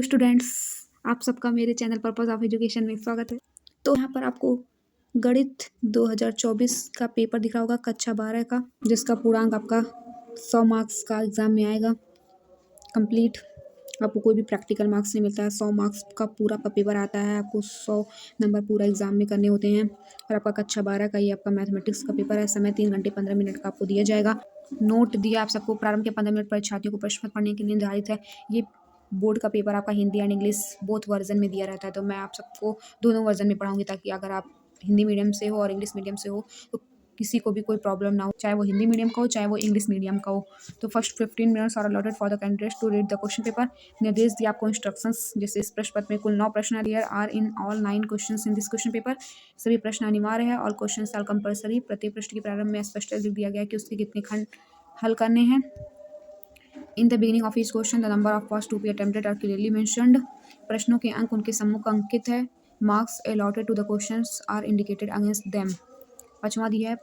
Students, आप सबका मेरे चैनल पर्पस ऑफ एजुकेशन में स्वागत है। तो यहाँ पर आपको गणित 2024 का पेपर दिख रहा होगा कक्षा 12 का, जिसका पूर्णांक आपका 100 मार्क्स का एग्जाम में आएगा कंप्लीट। आपको कोई भी प्रैक्टिकल मार्क्स नहीं मिलता है, 100 मार्क्स का पूरा का पेपर आता है। आपको 100 नंबर पूरा एग्जाम में करने होते हैं। और आपका कक्षा 12 का ये आपका मैथमेटिक्स का पेपर है। समय 3 घंटे 15 मिनट का आपको दिया जाएगा। नोट दिया आप सबको, प्रारंभ के 15 मिनट परीक्षार्थियों को प्रश्न पत्र पढ़ने के लिए निर्धारित है। ये बोर्ड का पेपर आपका Hindi and English both version में दिया रहता है, तो मैं आप सबको दोनों वर्जन में पढ़ाऊंगी, ताकि अगर आप हिंदी मीडियम से हो और इंग्लिश मीडियम से हो तो किसी को भी कोई प्रॉब्लम ना हो, चाहे वो हिंदी मीडियम का हो चाहे वो इंग्लिश मीडियम का हो। तो first 15 minutes are allotted for the candidates to read the question paper. निर्देश दिया आपको इंस्ट्रक्शंस, जैसे इस प्रश्न पत्र में कुल 9 प्रश्न है। There are in all 9 questions in this question paper. सभी प्रश्न अनिवार्य है और क्वेश्चन आर कंपल्सरी। प्रत्येक प्रश्न के प्रारंभ में स्पष्ट लिख दिया गया है कि उसके कितने खंड हल करने हैं। In the beginning of each question, the number of parts to be attempted are clearly mentioned. प्रश्नों के अंक उनके सम्मुख अंकित है। Marks allotted to the questions are indicated against them. पांचवा दिया है,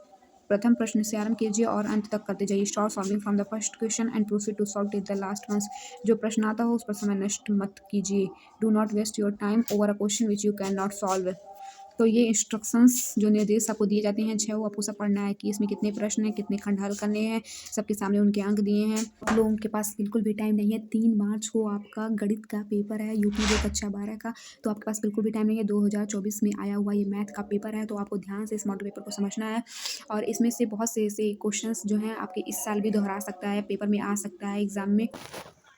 प्रथम प्रश्न से आरंभ कीजिए और अंत तक करते जाइए। Start solving from the first question and proceed to solve till the last ones. जो प्रश्न आता हो उस पर समय नष्ट मत कीजिए। Do not waste your time over a question which you cannot solve. तो ये इंस्ट्रक्शंस जो निर्देश आपको दिए जाते हैं 6, वो आपको सब पढ़ना है कि इसमें कितने प्रश्न हैं, कितने खंड हल करने हैं। सबके सामने उनके अंक दिए हैं। आप लोगों के पास बिल्कुल भी टाइम नहीं है। 3 मार्च को आपका गणित का पेपर है, यूपी बोर्ड कक्षा 12 का। तो आपके पास बिल्कुल भी टाइम नहीं है। 2024 में आया हुआ ये मैथ का पेपर है, तो आपको ध्यान से इस मॉडल पेपर को समझना है। और इसमें से बहुत से ऐसे क्वेश्चंस जो हैं आपके इस साल भी दोहरा सकता है, पेपर में आ सकता है एग्जाम में।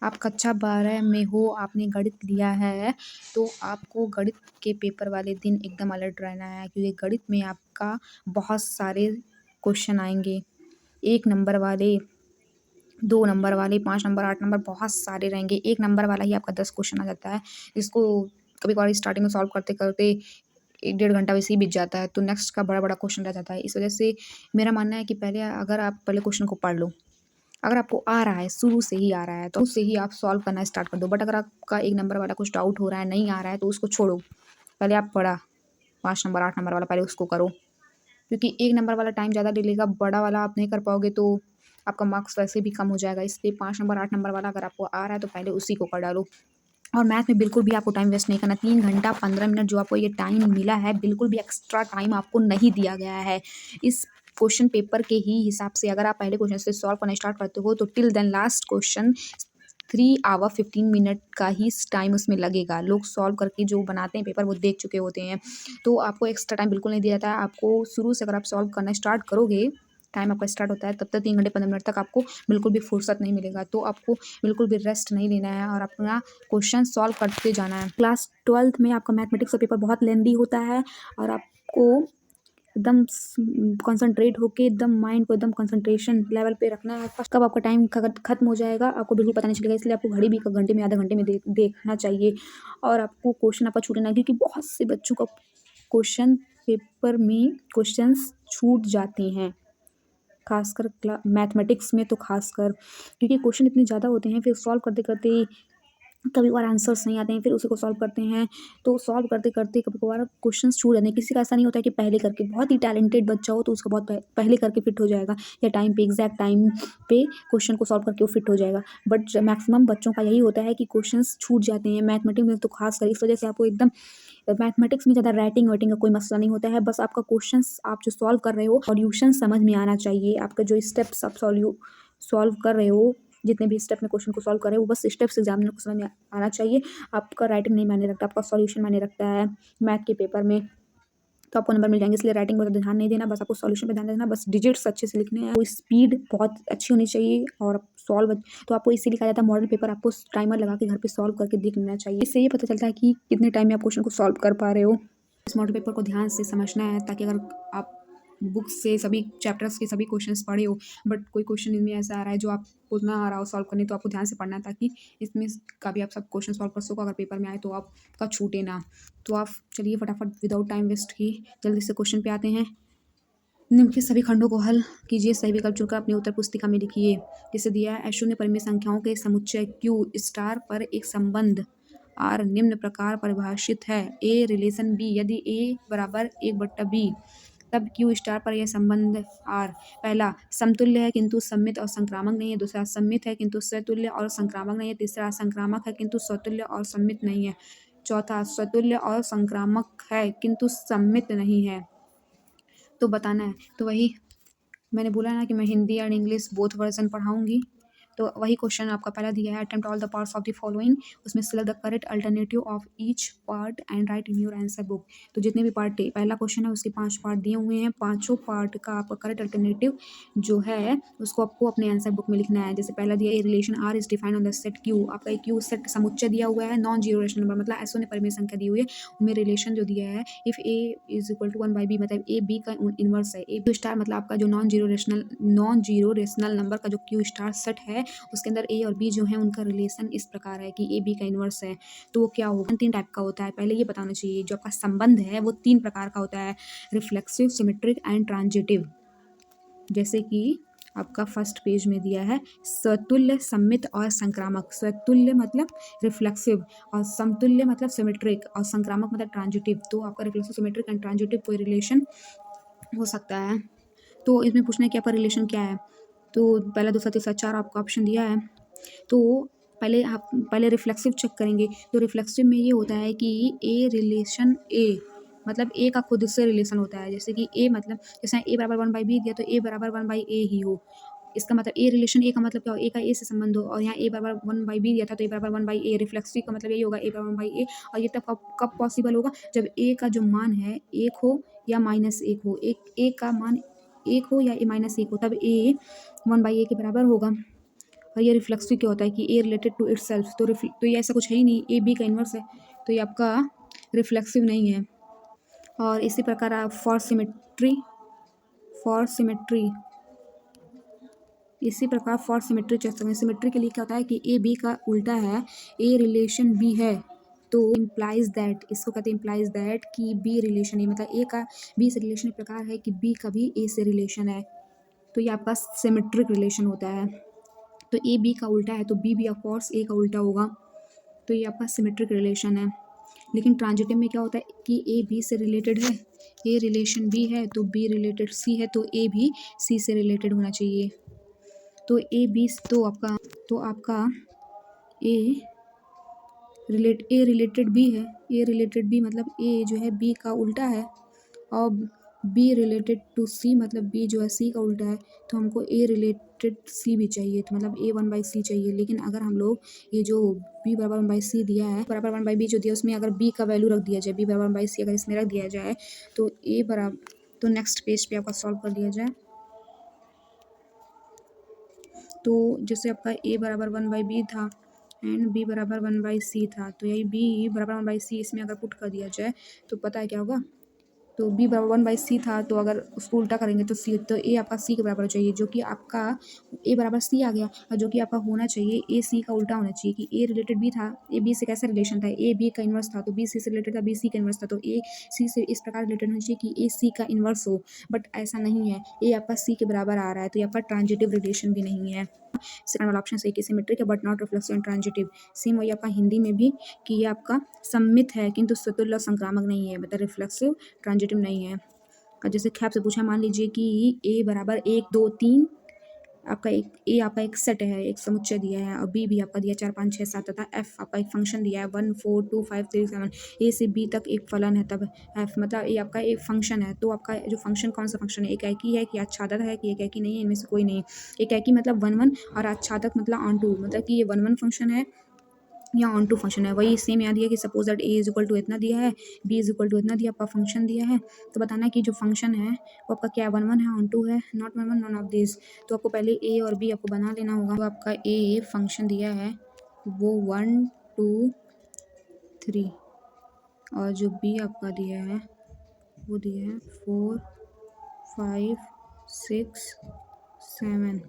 आप कक्षा 12 में हो, आपने गणित लिया है, तो आपको गणित के पेपर वाले दिन एकदम अलर्ट रहना है, क्योंकि गणित में आपका बहुत सारे क्वेश्चन आएंगे। 1 नंबर वाले, 2 नंबर वाले, 5 नंबर, 8 नंबर, बहुत सारे रहेंगे। 1 नंबर वाला ही आपका 10 क्वेश्चन आ जाता है, जिसको कभी कभार स्टार्टिंग में सॉल्व करते करते 1-1.5 घंटा वैसे ही बीत जाता है। तो नेक्स्ट का बड़ा बड़ा क्वेश्चन रह जाता है। इस वजह से मेरा मानना है कि अगर आप पहले क्वेश्चन को पढ़ लो, अगर आपको आ रहा है, शुरू से ही आ रहा है, तो उससे ही आप सॉल्व करना स्टार्ट कर दो। बट अगर आपका 1 नंबर वाला कुछ डाउट हो रहा है, नहीं आ रहा है, तो उसको छोड़ो। पहले आप 5 नंबर 8 नंबर वाला पहले उसको करो, क्योंकि 1 नंबर वाला टाइम ज़्यादा ले लेगा। बड़ा वाला आप नहीं कर पाओगे तो आपका मार्क्स वैसे भी कम हो जाएगा। इसलिए 5 नंबर 8 नंबर वाला अगर आपको आ रहा है तो पहले उसी को कर डालो। और मैथ में बिल्कुल भी आपको टाइम वेस्ट नहीं करना। 3 घंटा 15 मिनट जो आपको ये टाइम मिला है, बिल्कुल भी एक्स्ट्रा टाइम आपको नहीं दिया गया है। इस क्वेश्चन पेपर के ही हिसाब से अगर आप पहले क्वेश्चन से सॉल्व करना स्टार्ट करते हो, तो till then last question 3 hour 15 minute का ही टाइम उसमें लगेगा। लोग सॉल्व करके जो बनाते हैं पेपर, वो देख चुके होते हैं, तो आपको एक्स्ट्रा टाइम बिल्कुल नहीं दिया जाता है। आपको शुरू से अगर आप सॉल्व करना स्टार्ट करोगे, टाइम आपका स्टार्ट होता है, तब तक 3 घंटे 15 मिनट तक आपको बिल्कुल भी फुर्सत नहीं मिलेगा। तो आपको बिल्कुल भी रेस्ट नहीं लेना है और अपना क्वेश्चन सॉल्व करते जाना है। क्लास 12th में आपका मैथमेटिक्स का पेपर बहुत लेंदी होता है और आपको एकदम कंसंट्रेट होके एकदम माइंड को एकदम कंसंट्रेशन लेवल पे रखना है। कब आपका टाइम खत्म हो जाएगा आपको बिल्कुल पता नहीं चलेगा। इसलिए आपको घड़ी भी घंटे में, आधा घंटे में देखना चाहिए। और आपको क्वेश्चन आपका छूटे ना, क्योंकि बहुत से बच्चों का क्वेश्चन पेपर में क्वेश्चंस छूट जाते हैं, खासकर मैथमेटिक्स में। तो खासकर क्योंकि क्वेश्चन इतने ज़्यादा होते हैं, फिर सॉल्व करते करते कभी कभार आंसर्स नहीं आते हैं, फिर उसी को सॉल्व करते हैं, तो सॉल्व करते करते कभी कभार क्वेश्चंस छूट जाते हैं। किसी का ऐसा नहीं होता है कि पहले करके, बहुत ही टैलेंटेड बच्चा हो तो उसका बहुत पहले करके फिट हो जाएगा, या टाइम पे, एग्जैक्ट टाइम पे क्वेश्चन को सॉल्व करके वो फिट हो जाएगा। बट मैक्सिमम बच्चों का यही होता है कि क्वेश्चंस छूट जाते हैं मैथमेटिक्स में, तो खास कर इस वजह से आपको एकदम मैथमेटिक्स में ज़्यादा राइटिंग वाइटिंग का कोई मसला नहीं होता है। बस आपका क्वेश्चंस आप जो सॉल्व कर रहे हो, सॉल्यूशन समझ में आना चाहिए। आपका जो स्टेप्स आप सॉल्व कर रहे हो, जितने भी स्टेप में क्वेश्चन को सॉल्व कर रहे हो, वो बस स्टेप्स एग्जामिनर को समझ में आना चाहिए। आपका राइटिंग नहीं मायने रखता, आपका सॉल्यूशन मायने रखता है मैथ के पेपर में। तो आपको नंबर मिल जाएंगे, इसलिए राइटिंग पर ध्यान नहीं देना, बस आपको सॉल्यूशन पे ध्यान देना। बस डिजिट्स अच्छे से लिखने हैं, वो स्पीड बहुत अच्छी होनी चाहिए और सॉल्व। तो आपको इससे लिखा जाता है मॉडल पेपर, आपको टाइमर लगा के घर पे सॉल्व करके देख लेना चाहिए। इससे ये पता चलता है कि कितने टाइम में आप क्वेश्चन को सॉल्व कर पा रहे हो। इस मॉडल पेपर को ध्यान से समझना है, ताकि अगर आप बुक से सभी चैप्टर्स के सभी क्वेश्चंस पढ़े हो, बट कोई क्वेश्चन इनमें ऐसा आ रहा है जो आपको ना आ रहा हो सॉल्व करने, तो आपको ध्यान से पढ़ना है, ताकि इसमें का भी आप सब क्वेश्चन सॉल्व कर सको। अगर पेपर में आए तो आपका छूटे ना। तो आप चलिए फटाफट विदाउट टाइम वेस्ट किए जल्दी से क्वेश्चन पे आते हैं। निम्नलिखित सभी खंडों को हल कीजिए, सही विकल्प चुनकर अपनी उत्तर पुस्तिका में लिखिए। जैसे दिया है, शून्य परिमेय संख्याओं के समुच्चय Q स्टार पर एक संबंध R निम्न प्रकार परिभाषित है। A रिलेशन B यदि A बराबर 1/B तब क्यू स्टार पर यह संबंध आर पहला समतुल्य है किंतु सम्मित और संक्रामक नहीं है, दूसरा सम्मित है किंतु स्वतुल्य और संक्रामक नहीं है, तीसरा संक्रामक है किंतु स्वतुल्य और सम्मित नहीं है, चौथा स्वतुल्य और संक्रामक है किंतु सम्मित नहीं है। तो बताना है। तो वही मैंने बोला ना कि मैं Hindi and English both version पढ़ाऊंगी। तो वही क्वेश्चन आपका पहला दिया है, attempt all the parts of the following, उसमें select the correct alternative of each part and write in your answer book. तो जितने भी पार्ट पहला क्वेश्चन है उसके 5 पार्ट दिए हुए हैं, पांचों पार्ट का आपका करेक्ट अल्टरनेटिव जो है उसको आपको अपने आंसर बुक में लिखना है। जैसे पहला दिया a relation R is defined on the set Q, आपका एक क्यू सेट समुच्चय दिया हुआ है, नॉन जीरो रेशनल नंबर मतलब ऐसो ने परिमेय संख्या दी हुई है, उनमें रिलेशन जो दिया है if A is equal to 1/b मतलब ए बी का इनवर्स है, ए स्टार मतलब आपका जो नॉन जीरो रेशनल नंबर का जो क्यू स्टार सेट है उसके अंदर ए और बी जो है उनका रिलेशन इस प्रकार है कि ए बी का इनवर्स है। तो वो क्या होगा, 3 टाइप का होता है, पहले ये बताना चाहिए। जो आपका संबंध है वो 3 प्रकार का होता है, रिफ्लेक्सिव, सिमेट्रिक एंड ट्रांजिटिव। जैसे कि आपका फर्स्ट पेज में दिया है स्वतुल्य, सम्मित और संक्रामक। स्वतुल्य मतलब रिफ्लेक्सिव और समतुल्य मतलब सिमेट्रिक और संक्रामक मतलब ट्रांजिटिव। तो आपका रिफ्लेक्सिव, सिमेट्रिक एंड ट्रांजिटिव कोई रिलेशन हो सकता है। तो इसमें पूछना है कि आपका रिलेशन क्या है। तो पहला, दूसरा, तीसरा, 4 आपका ऑप्शन दिया है। तो पहले रिफ्लेक्सिव चेक करेंगे। तो रिफ्लेक्सिव में ये होता है कि ए रिलेशन ए मतलब ए का खुद से रिलेशन होता है। जैसे कि ए मतलब जैसे ए बराबर 1/b दिया तो ए बराबर 1/a ही हो। इसका मतलब ए रिलेशन ए का मतलब क्या हो, ए का ए से संबंध हो, और यहाँ ए बराबर 1/b दिया था तो ए बराबर 1/a। रिफ्लेक्सिव का मतलब यही होगा, ए बराबर 1/a। और ये तब कब पॉसिबल होगा, जब ए का जो मान है 1 हो या -1 हो। ए का मान 1 हो या -1 हो, तब ए 1/a के बराबर होगा। और ये रिफ्लेक्सिव क्या होता है कि ए रिलेटेड टू इटसेल्फ। तो ये ऐसा कुछ है ही नहीं, ए बी का इन्वर्स है, तो ये आपका रिफ्लेक्सिव नहीं है। और इसी प्रकार आप फॉर सिमेट्री इसी प्रकार फॉर सिमेट्री चेक करें। सिमेट्री के लिए क्या होता है कि ए बी का उल्टा है, ए रिलेशन बी है तो इम्प्लाइज दैट, इसको कहते हैं इम्प्लाइज दैट कि बी रिलेशन है, मतलब ए का बी से रिलेशन इस प्रकार है कि बी का भी ए से रिलेशन है। तो ये आपका सिमेट्रिक रिलेशन होता है। तो ए बी का उल्टा है तो बी भी ऑफकोर्स ए का उल्टा होगा। तो ये आपका सिमेट्रिक रिलेशन है। लेकिन ट्रांजिटिव में क्या होता है कि ए बी से रिलेटेड है, ए रिलेशन बी है तो बी रिलेटेड सी है, तो ए भी सी से रिलेटेड होना चाहिए। तो ए बी तो आपका ए रिलेटेड बी है, ए रिलेटेड बी मतलब ए जो है बी का उल्टा है, और बी रिलेटेड टू सी मतलब बी जो है सी का उल्टा है। तो हमको ए रिलेटेड सी भी चाहिए, तो मतलब ए 1/c चाहिए। लेकिन अगर हम लोग ये जो बी बराबर 1/c दिया है, बराबर 1/b जो दिया उसमें अगर बी का वैल्यू रख दिया जाए, बी बराबर 1/c अगर इसमें रख दिया जाए तो ए बराबर, तो नेक्स्ट पेज पे आपका सॉल्व कर दिया जाए। तो जैसे आपका ए बराबर 1/b था एंड बी बराबर 1/c था, तो यही बी बराबर 1/c इसमें अगर पुट कर दिया जाए तो पता है क्या होगा। तो बी बराबर 1/c था, तो अगर उसको उल्टा करेंगे तो सी, तो ए आपका सी के बराबर चाहिए, जो कि आपका ए बराबर सी आ गया। और जो कि आपका होना चाहिए ए सी का उल्टा होना चाहिए कि ए रिलेटेड बी था, ए बी से कैसा रिलेशन था, ए बी का इन्वर्स था तो बी सी से रिलेटेड था, बी सी का इन्वर्स था, तो ए सी से इस प्रकार रिलेटेड होना चाहिए कि ए सी का इन्वर्स हो। बट ऐसा नहीं है, ए आपका सी के बराबर आ रहा है, तो ये आपका ट्रांजिटिव रिलेशन भी नहीं है। सेकंड वाला ऑप्शन सही कि सिमेट्रिक है but not reflexive and transitive. Same वही आपका हिंदी में भी कि ये आपका सम्मित है किंतु स्वतुल्य और संक्रामक नहीं है, मतलब रिफ्लेक्सिव ट्रांजिटिव नहीं है। और जैसे कि आपसे पूछा, मान लीजिए कि ए बराबर 1 2 3, आपका एक सेट है, एक समुच्चय दिया है, और बी भी आपका दिया 4 5 6 7, तथा एफ आपका एक फंक्शन दिया है 1 4 2 5 3 7, ए से बी तक एक फलन है, तब एफ मतलब ये आपका एक फंक्शन है। तो आपका जो फंक्शन कौन सा फंक्शन है, एकाकी है कि आच्छादित है कि एकाकी नहीं है, इनमें से कोई नहीं। एकाकी मतलब 1 1 और आच्छादित मतलब ऑन टू, मतलब कि ये 1 1 फंक्शन है या ऑन टू फंक्शन है। वही सेम यहाँ दिया कि suppose that A is equal to इतना दिया है, बी इज इक्वल टू इतना दिया, आपका फंक्शन दिया है। तो बताना है कि जो फंक्शन है वो आपका क्या 1 1 है, ऑन टू है, नॉट 1 1, नॉन ऑफ दिस। तो आपको पहले ए और बी आपको बना लेना होगा। तो आपका ए फंक्शन दिया है वो 1 2 3, और जो बी आपका दिया है वो दिया है 4 5 6 7,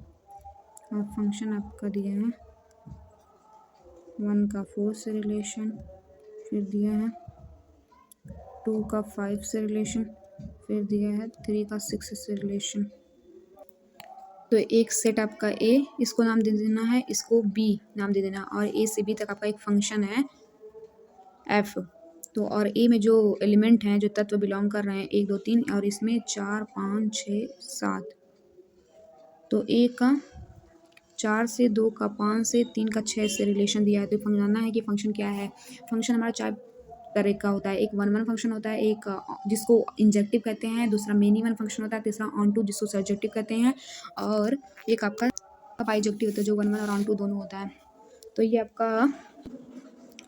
और फंक्शन आपका दिया है 1 का 4 से रिलेशन, फिर दिया है 2 का 5 से रिलेशन, फिर दिया है 3 का 6 से रिलेशन। तो एक सेट आपका ए, इसको नाम दे देना है, इसको बी नाम दे देना, और ए से बी तक आपका एक फंक्शन है एफ। तो और ए में जो एलिमेंट हैं, जो तत्व बिलोंग कर रहे हैं, 1 2 3, और इसमें 4 5 6 7, तो ए का 4 से, 2 का 5 से, 3 का 6 से रिलेशन दिया है। तो जानना है कि फंक्शन क्या है। फंक्शन हमारा 4 तरह का होता है। एक वन वन फंक्शन होता है, एक जिसको इंजेक्टिव कहते हैं, दूसरा मेनी वन फंक्शन होता है, तीसरा ऑन टू जिसको सर्जेक्टिव कहते हैं, और एक आपका बाइजेक्टिव होता है जो वन वन और ऑन टू दोनों होता है। तो ये आपका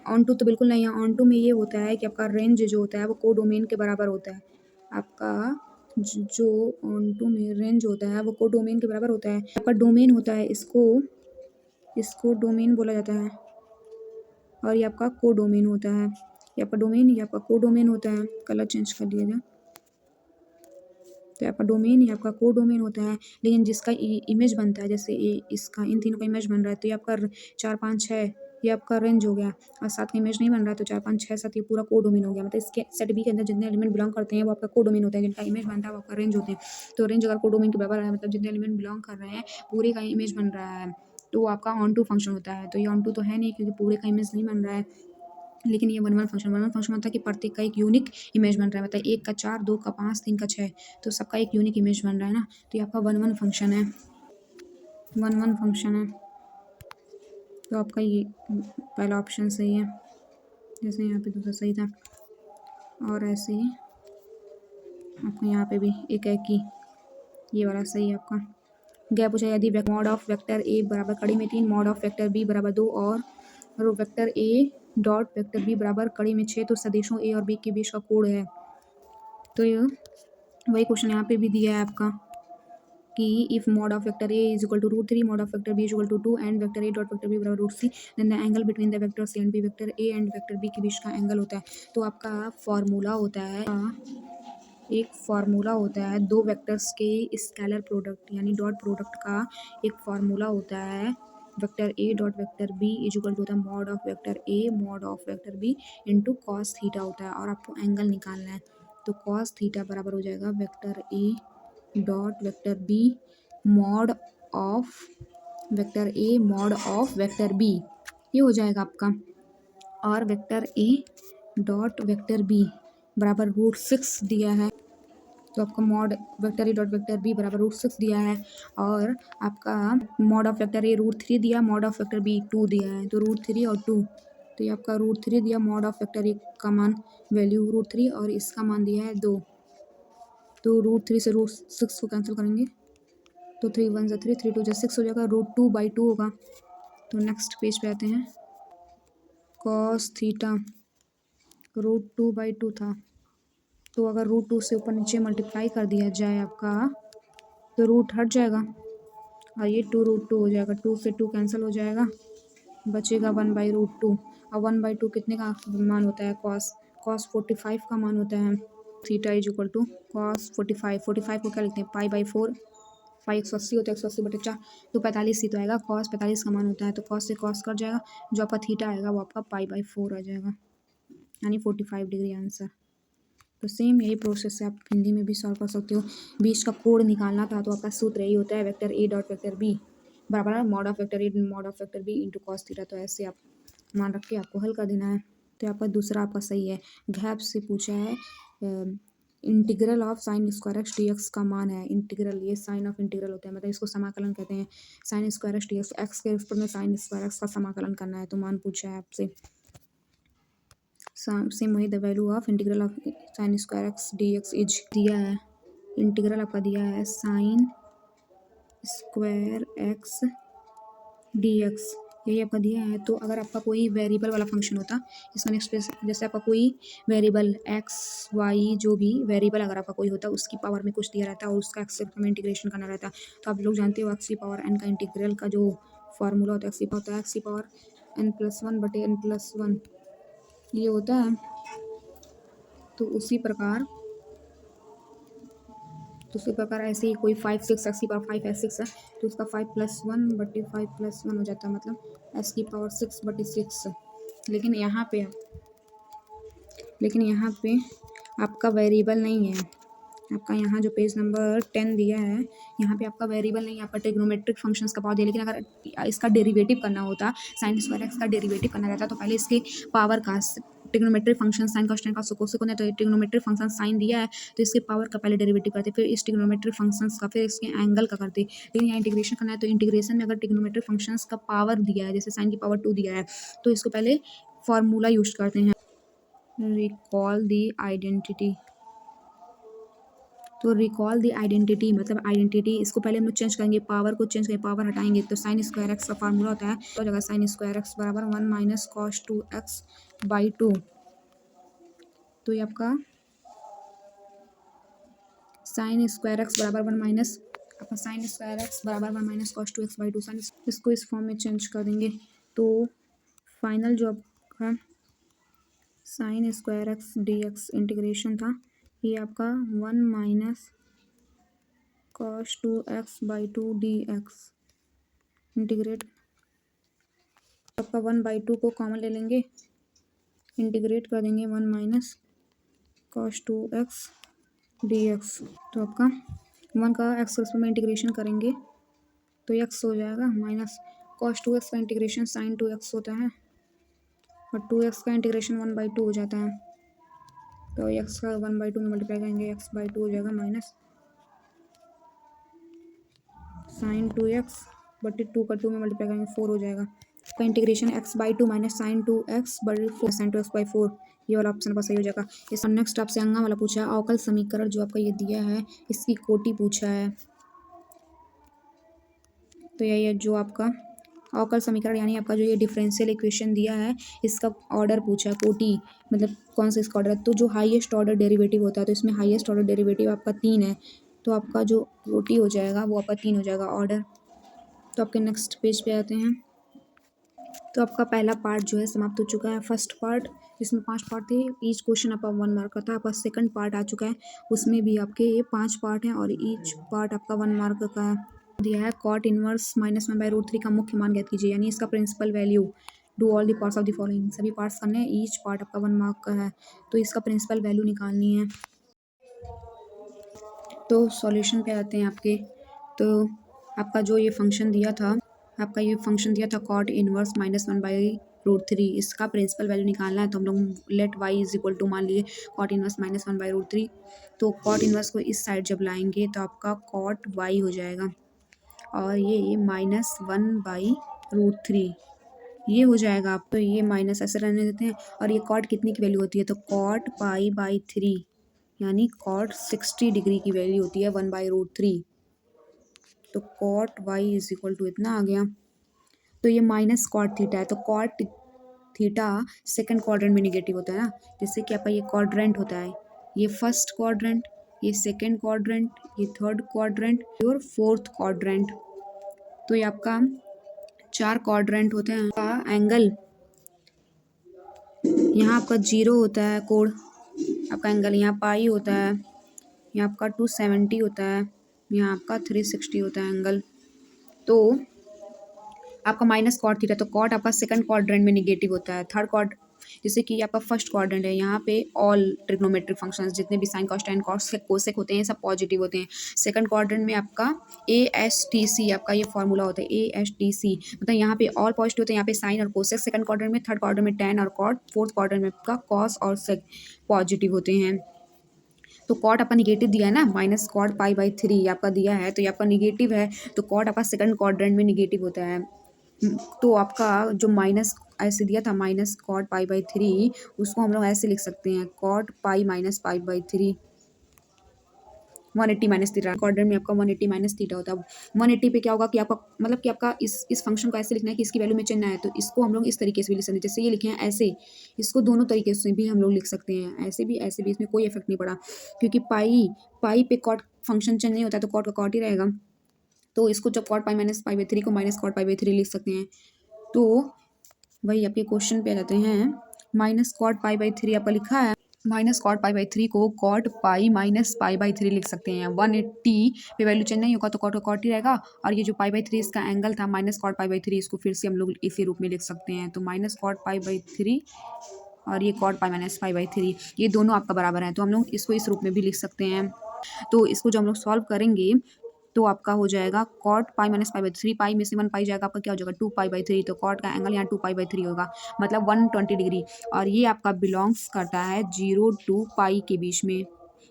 ऑन टू तो बिल्कुल नहीं है। ऑन टू में ये होता है कि आपका रेंज जो होता है वो कोडोमेन के बराबर होता है। आपका जो ऑन टू में रेंज होता है वो कोडोमेन के बराबर होता है। आपका डोमेन होता है, इसको डोमेन बोला जाता है, और ये आपका कोडोमेन होता है। ये आपका डोमेन, ये आपका कोडोमेन होता है। कलर चेंज कर दिया जाए, तो आपका डोमेन ही आपका कोडोमेन होता है। लेकिन जिसका इमेज बनता है, जैसे ये इसका, इन तीनों का इमेज बन रहा है, तो ये आपका 4 5 6 ये आपका रेंज हो गया, और 7 का इमेज नहीं बन रहा है, तो 4 5 6 7 ये पूरा कोडोमेन हो गया। मतलब इसके सेट बी के अंदर जितने एलिमेंट बिलोंग करते हैं वो आपका कोडोमेन होते हैं, जिनका इमेज बनता है वो आपका रेंज होते हैं। तो रेंज अगर कोडोमेन के बराबर है, मतलब जितने एलिमेंट बिलोंग कर रहे हैं पूरे का इमेज बन रहा है, तो वो आपका ऑन टू फंक्शन होता है। तो ये ऑन टू तो है नहीं, क्योंकि पूरे का इमेज नहीं बन रहा है। लेकिन ये वन वन फंक्शन होता है कि प्रत्येक का एक यूनिक इमेज बन रहा है। मतलब 1 का 4, 2 का 5, 3 का 6, तो सबका एक यूनिक इमेज बन रहा है ना। तो ये आपका वन वन फंक्शन है, वन वन फंक्शन है। तो आपका ये पहला ऑप्शन सही है, जैसे यहाँ पे दूसरा सही था, और ऐसे ही आपको यहाँ पे भी एक है कि ये वाला सही है आपका। गया पूछा, यदि मॉड ऑफ वेक्टर ए बराबर कड़ी में 3, मॉड ऑफ वेक्टर बी बराबर 2, और vector A dot vector B बराबर कड़ी में 6, तो सदिशों ए और बी के बीच का कोड है। तो ये वही क्वेश्चन यहाँ पे भी दिया है आपका कि if mod of vector A is equal to √3, mod of vector B is equal to 2, and vector A dot vector B बराबर √c, then the angle between the vector C and B, vector A and vector B के बीच का angle होता है। तो आपका formula होता है, एक फार्मूला होता है दो वेक्टर्स के स्केलर प्रोडक्ट यानी डॉट प्रोडक्ट का एक फार्मूला होता है। Vector A dot vector B is equal to the mod of vector A mod of vector B into cos theta होता है, और आपको एंगल निकालना है। तो कॉस थीटा बराबर हो जाएगा vector A dot vector B mod of vector A mod of vector B, ये हो जाएगा आपका। और vector A dot vector B बराबर √6 दिया है, तो आपका mod vector A dot vector B बराबर √6 दिया है, और आपका मॉड ऑफ वेक्टर ए √3 दिया, मॉड ऑफ वेक्टर बी 2 दिया है, तो √3 और 2, तो ये आपका √3 दिया, मॉड ऑफ वेक्टर ए का मान वैल्यू √3 और इसका मान दिया है 2, तो √3 से √6 को कैंसिल करेंगे, तो 3 1 जा 3, 3 2 जा 6 हो जाएगा, √2/2 होगा। तो नेक्स्ट पेज पे आते हैं। कॉस थीटा √2/2 था, तो अगर √2 से ऊपर नीचे मल्टीप्लाई कर दिया जाए आपका, तो रूट हट जाएगा, और ये 2√2 हो जाएगा, 2 से 2 कैंसिल हो जाएगा, बचेगा 1/√2। और 1/2 कितने का मान होता है, कॉस 45 का मान होता है। Theta is equal to cos 45, 45 को क्या लिखते हैं π/4, पाई 180 होता है, 180/4, तो 45 ही तो आएगा, कॉस 45 का मान होता है, तो कॉस से कॉस कट जाएगा, जो आपका थीटा आएगा वो आपका π/4 आ जाएगा, यानी 45 डिग्री आंसर। तो सेम यही प्रोसेस से आप हिंदी में भी सॉल्व कर सकते हो। बीच का कोड निकालना था, तो आपका सूत्र यही होता है, vector A dot vector B बराबर mod of vector A mod of vector B into cos theta. तो ऐसे आप मान रख के आपको हल कर देना है। तो आपका दूसरा आपका सही है। घैप से पूछा है integral of sine square x D X का मान है। इंटीग्रल, ये साइन ऑफ इंटीग्रल होता है, मतलब इसको समाकलन कहते हैं। Sine square x D x, X के ऊपर में साइन स्क्वायर एक्स का समाकलन करना है, तो मान पूछा है आपसे। सेम वही, the value of integral of sine square x D x is दिया है। इंटीग्रल आपका दिया है sine square x D x, यही आपका दिया है। तो अगर आपका कोई वेरिएबल वाला फंक्शन होता, इसका नेक्स्ट पेज, जैसे आपका कोई वेरिएबल एक्स वाई जो भी वेरिएबल अगर आपका कोई होता, उसकी पावर में कुछ दिया रहता है और उसका एक्स में इंटीग्रेशन करना रहता, तो आप लोग जानते हो एक्स की पावर एन का इंटीग्रल का जो फार्मूला होता है, एक्स की पावर n+1/n+1 ये होता है। तो उसी प्रकार ऐसे ही कोई 5 6 एक्स की पावर 5 है, 6 है, तो उसका 5+1/5+1 हो जाता है, मतलब एक्स की पावर 6/6। लेकिन यहाँ पे आपका वेरिएबल नहीं है। आपका यहाँ जो पेज नंबर 10 दिया है, यहाँ पे आपका वेरिएबल नहीं है, आपका ट्रिग्नोमेट्रिक फंक्शंस का पावर दिया। लेकिन अगर इसका डेरिवेटिव करना होता, साइन स्क्वायर एक्स का डेरिवेटिव करना रहता, तो पहले इसके पावर का trigonometric function sine cos tan cos cosec होता है, तो ये ट्रिग्नोमेट्रिक फंक्शन साइन दिया है तो इसके पावर का पहले डेरिवेटिव करते, फिर इस ट्रिग्नोमेट्रिक फंक्शंस का, फिर इसके एंगल का करते। लेकिन यहाँ इंटीग्रेशन करना है तो इंटीग्रेशन में अगर ट्रिग्नोमेट्रिक फंक्शंस का पावर दिया है, जैसे साइन की पावर 2 दिया है, तो इसको पहले फार्मूला यूज करते हैं, रिकॉल दी आइडेंटिटी। तो रिकॉल दी आइडेंटिटी मतलब आइडेंटिटी, इसको पहले हम लोग चेंज करेंगे, पावर को चेंज करेंगे, पावर हटाएंगे तो साइन स्क्वायर एक्स का फार्मूला होता है, तो जगह साइन स्क्वायर एक्स बराबर 1 माइनस कॉस 2x/2। तो ये आपका साइन स्क्वायर एक्स बराबर 1 माइनस आपका साइन स्क्वायर एक्स बराबर 1 माइनस कॉस 2x/2 साइन, इसको इस फॉर्म में चेंज कर देंगे तो फाइनल जो आपका sine square x D x integration था, ये आपका 1 minus cos 2x/2 dx integrate, आपका 1/2 को कॉमन ले लेंगे, इंटीग्रेट कर देंगे 1 माइनस कॉस 2x dx। तो आपका 1 का एक्स रूप में इंटीग्रेशन करेंगे तो x हो जाएगा, माइनस कॉस 2x का इंटीग्रेशन साइन 2x होता है और 2x का इंटीग्रेशन 1/2 हो जाता है, तो x का 1/2 में मल्टीप्लाई करेंगे x/2 हो जाएगा, माइनस साइन 2x बटे 2 का 2 में मल्टीप्लाई करेंगे 4 हो जाएगा, का integration x/2 minus sign 2x बटे 4 साइन 2x/4, ये वाला ऑप्शन पर सही हो जाएगा। इस नेक्स्ट आपसे अंगा वाला पूछा है, अवकल समीकरण जो आपका ये दिया है इसकी कोटि पूछा है, तो यही है जो आपका अवकल समीकरण यानी आपका जो ये डिफरेंशियल इक्वेशन दिया है इसका ऑर्डर पूछा है, कोटि मतलब कौन सा इसका ऑर्डर है, तो जो हाईएस्ट ऑर्डर डेरिवेटिव होता है तो इसमें हाईएस्ट ऑर्डर डेरिवेटिव आपका 3 है, तो आपका जो कोटि हो जाएगा वो आपका 3 हो जाएगा ऑर्डर। तो आपके नेक्स्ट पेज पे आते हैं, तो आपका पहला पार्ट जो है समाप्त हो चुका है, फर्स्ट पार्ट जिसमें 5 पार्ट थे, ईच क्वेश्चन आपका 1 मार्क का था। आपका सेकंड पार्ट आ चुका है, उसमें भी आपके ये 5 पार्ट हैं और ईच पार्ट आपका 1 मार्क का दिया है। कॉट इनवर्स -1/√3 का मुख्य मान ज्ञात कीजिए, यानी इसका principal value. Do all the parts of the following, सभी पार्ट्स करने हैं, ईच पार्ट आपका 1 मार्क का है, तो इसका प्रिंसिपल वैल्यू निकालनी है। तो सॉल्यूशन पे आते हैं आपके, तो आपका जो ये फंक्शन दिया था, आपका ये फंक्शन दिया था कॉट इनवर्स -1/√3, इसका प्रिंसिपल वैल्यू निकालना है, तो हम लोग let y is equal to मान लिए कॉट इनवर्स -1/√3, तो कॉट इनवर्स को इस साइड जब लाएंगे तो आपका कॉट y हो जाएगा और ये -1/√3 ये हो जाएगा। आप तो ये माइनस ऐसे रहने देते हैं, और ये कॉट कितनी की वैल्यू होती है, तो कॉट π/3 यानी कॉट 60 डिग्री की वैल्यू होती है 1/√3, तो cot y is equal to इतना आ गया। तो ये माइनस कॉट थीटा है, तो कॉट थीटा सेकंड क्वाड्रेंट में निगेटिव होता है ना, जैसे कि आपका ये क्वाड्रेंट होता है, ये फर्स्ट क्वाड्रेंट, ये सेकंड क्वाड्रेंट, ये थर्ड क्वाड्रेंट और फोर्थ क्वाड्रेंट, तो ये आपका 4 क्वाड्रेंट होते हैं। आपका एंगल यहाँ आपका 0 होता है, कोण आपका एंगल यहाँ पाई होता है, यहाँ आपका 270 होता है, यहाँ आपका 360 होता है एंगल। तो आपका माइनस कॉट थीटा, तो कॉट आपका सेकंड क्वाड्रेंट में निगेटिव होता है, थर्ड क्वाड जैसे कि आपका फर्स्ट क्वाड्रेंट है, यहाँ पे ऑल ट्रिग्नोमेट्रिक फंक्शंस जितने भी sine cos tan cos cosec होते हैं सब पॉजिटिव होते हैं। सेकंड क्वाड्रेंट में आपका ASTC आपका ये फॉर्मूला होता है, ASTC मतलब यहाँ पे ऑल पॉजिटिव होते हैं, यहाँ पे साइन और कोसेक सेकंड क्वाड्रेंट में, थर्ड क्वाड्रेंट में टेन और कॉट, फोर्थ क्वाड्रेंट में आपका कॉस और सेक पॉजिटिव होते हैं। तो कॉट आपका निगेटिव दिया है ना, माइनस कॉट π/3 आपका दिया है, तो ये आपका निगेटिव है, तो कॉट आपका सेकंड क्वाड्रेंट में निगेटिव होता है। तो आपका जो माइनस ऐसे दिया था माइनस कॉट π/3, उसको हम लोग ऐसे लिख सकते हैं, cot pi minus π/3 180 minus theta, quadrant में आपका 180 माइनस थीटा होता है। 180 पे क्या होगा कि आपका मतलब कि आपका इस फंक्शन को ऐसे लिखना है कि इसकी वैल्यू में चेंज ना है, तो इसको हम लोग इस तरीके से भी लिख सकते हैं, जैसे ये लिखे हैं ऐसे, इसको दोनों तरीके से भी हम लोग लिख सकते हैं, ऐसे भी ऐसे भी, इसमें कोई इफेक्ट नहीं पड़ा, क्योंकि पाई पे कॉट फंक्शन चेंज नहीं होता है, तो कॉट का कॉट ही रहेगा। तो इसको जब कॉट पाई माइनस π/3 को माइनस कॉट π/3 लिख सकते हैं। तो वही आपके क्वेश्चन पे आ जाते हैं, माइनस कॉट π/3 आपका लिखा है, माइनस कॉट π/3 को कॉट पाई माइनस π/3 लिख सकते हैं। 180 पे वैल्यू चेंज नहीं होगा तो कॉट का कॉट ही रहेगा, और ये जो π/3 इसका एंगल था माइनस कॉट π/3, इसको फिर से हम लोग इसी रूप में लिख सकते हैं, तो माइनस कॉट π/3 और ये कॉट पाई माइनस π/3 ये दोनों आपका बराबर है, तो हम लोग इसको इस रूप में भी लिख सकते हैं। तो इसको जो हम लोग सॉल्व करेंगे तो आपका हो जाएगा cot pi minus pi by three, pi में से 1 पाई जाएगा, आपका क्या हो जाएगा 2 पाई बाई थ्री। तो कॉट का एंगल यहाँ 2 पाई बाई थ्री होगा, मतलब 120 डिग्री। और ये आपका बिलोंग्स करता है 0 टू पाई के बीच में।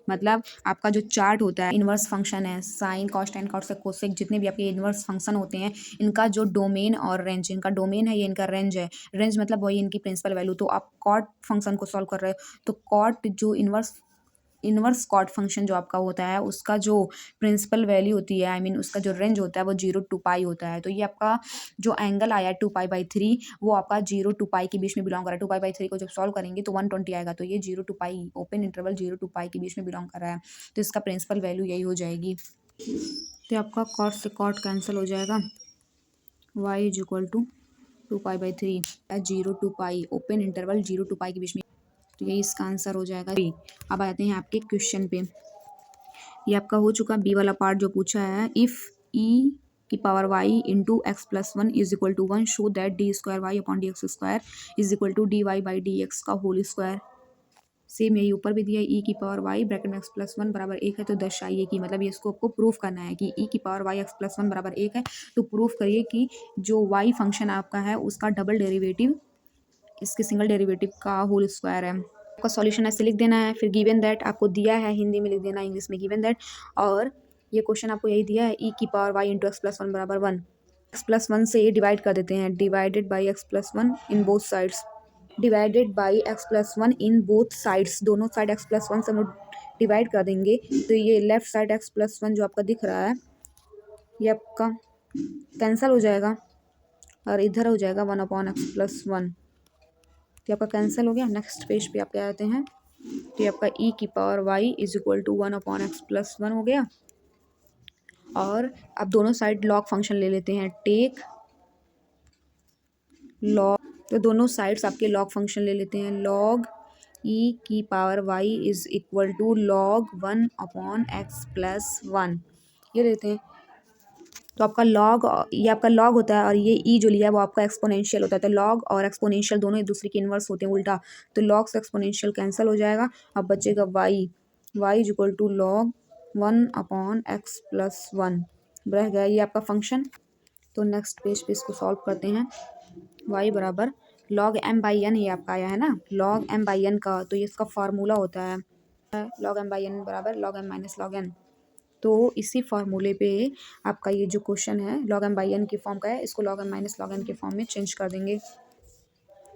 मतलब आपका जो चार्ट होता है, इन्वर्स फंक्शन है, sine cos tan cos cosec, जितने भी आपके इन्वर्स फंक्शन होते हैं, इनका जो डोमेन और रेंज, इनका डोमेन है, ये इनका रेंज है। रेंज मतलब वही इनकी प्रिंसिपल वैल्यू। तो आप कॉट फंक्शन को सॉल्व कर रहे हो, तो कॉट जो इन्वर्स कॉट फंक्शन जो आपका होता है, उसका जो प्रिंसिपल वैल्यू होती है, आई मीन उसका जो रेंज होता है, वो 0 टू पाई होता है। तो ये आपका जो एंगल आया 2 पाई बाई थ्री, वो आपका 0 टू पाई के बीच में बिलोंग कर रहा है। 2 पाई बाई थ्री को जब सॉल्व करेंगे तो 120 आएगा। तो ये 0 to pi, open interval 0 to pi के बीच में बिलोंग कर रहा है, तो इसका प्रिंसिपल वैल्यू यही हो जाएगी। तो आपका कॉट से कॉट कैंसिल हो जाएगा, y is equal to 2 pi by three, 0 to pi, open interval 0 to pi के बीच में। तो यही इसका आंसर हो जाएगा बी। अब आते हैं आपके क्वेश्चन पे। ये आपका हो चुका बी वाला पार्ट जो पूछा है, इफ़ ई की power Y into X plus one is equal to one, show that D square Y upon D X square is equal to D Y by D X का whole square. Same यही ऊपर भी दिया है, E की power Y bracket में X plus one बराबर एक है, तो दर्शाइए कि, मतलब ये इसको आपको प्रूफ करना है कि ई की power Y X plus one बराबर एक है। तो प्रूफ करिए कि जो वाई फंक्शन आपका है उसका डबल डेरिवेटिव इसके सिंगल डेरिवेटिव का होल स्क्वायर है। आपका सॉल्यूशन ऐसे लिख देना है, फिर गिवन दैट आपको दिया है, हिंदी में लिख देना, इंग्लिश में गिवन दैट। और ये क्वेश्चन आपको यही दिया है, ई की power Y into X plus one बराबर वन। एक्स प्लस वन से ये डिवाइड कर देते हैं, divided by X plus one in both sides, divided by X plus one in both sides, दोनों साइड एक्स प्लस वन से हम लोग डिवाइड कर देंगे। तो ये left side X plus one जो आपका दिख रहा है, ये आपका कैंसिल हो जाएगा और इधर हो जाएगा 1 अपॉन एक्स प्लस वन। तो आपका कैंसिल हो गया। नेक्स्ट पेज पे आप क्या आते हैं, तो ये आपका ई की power Y is equal to 1 upon X plus one हो गया। और अब दोनों साइड लॉग फंक्शन ले लेते हैं, टेक लॉग। तो दोनों साइड्स आपके लॉग फंक्शन ले लेते हैं, लॉग ई की power Y is equal to log 1 upon X plus one, ये लेते हैं। तो आपका लॉग, ये आपका लॉग होता है और ये ई जो लिया है वो आपका एक्सपोनेंशियल होता है। तो लॉग और एक्सपोनेंशियल दोनों एक दूसरे के इन्वर्स होते हैं, उल्टा। तो लॉग से एक्सपोनेंशियल कैंसिल हो जाएगा। अब बचेगा Y, Y is equal to log 1 upon X plus one, रह गया ये आपका फंक्शन। तो नेक्स्ट पेज पे इसको सॉल्व करते हैं, वाई बराबर लॉग एम बाई एन, ये आपका आया है ना, लॉग एम बाई एन का। तो ये इसका फार्मूला होता है, लॉग एम बाई एन बराबर log M minus log N. तो इसी फार्मूले पे आपका ये जो क्वेश्चन है लॉग एम बाई एन की फॉर्म का है, इसको log M minus log N के फॉर्म में चेंज कर देंगे।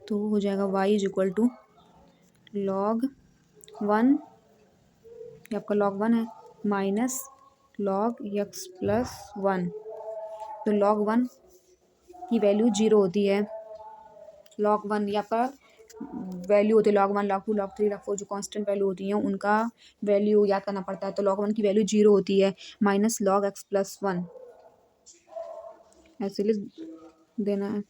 तो हो जाएगा Y is equal to log one, ये आपका लॉग वन है, minus log X plus one. तो लॉग वन की वैल्यू 0 होती है, लॉग वन ये आपका वैल्यू होती है, log one log to log three log four जो कांस्टेंट वैल्यू होती हैं उनका वैल्यू याद करना पड़ता है। तो लॉग वन की वैल्यू 0 होती है, minus log X plus one, ऐसे लिख देना है,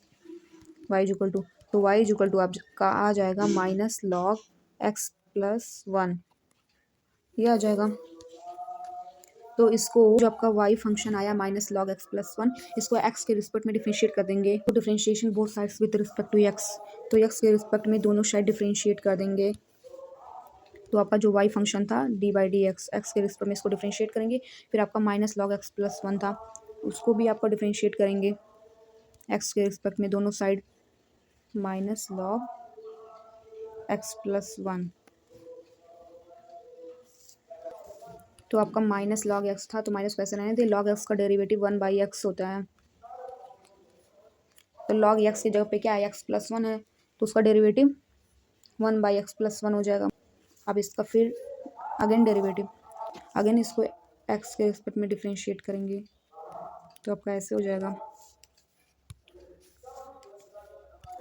वाई इज इक्वल टू। तो वाई इज इक्वल टू आपका आ जाएगा minus log X plus one, ये आ जाएगा। तो इसको जो आपका वाई फंक्शन आया minus log X plus one, इसको एक्स के रिस्पेक्ट में डिफ्रेंशिएट कर देंगे। तो differentiation both sides with respect to X, तो एक्स के रिस्पेक्ट में दोनों साइड डिफ्रेंशिएट कर देंगे। तो आपका जो वाई फंक्शन था D by D x, X के रिस्पेक्ट में इसको डिफ्रेंशिएट करेंगे। फिर आपका minus log X plus one था, उसको भी आपका डिफ्रेंशिएट करेंगे एक्स के रिस्पेक्ट में दोनों side, minus log X plus one. तो आपका माइनस लॉग एक्स था, तो माइनस कैसे रहने थे, लॉग एक्स का डेरिवेटिव 1 बाई एक्स होता है। तो लॉग एक्स की जगह पे क्या है, एक्स प्लस वन है, तो उसका derivative 1 by X plus one हो जाएगा। अब इसका फिर अगेन डेरिवेटिव, अगेन इसको एक्स के रिस्पेक्ट में डिफ्रेंशिएट करेंगे, तो आपका ऐसे हो जाएगा,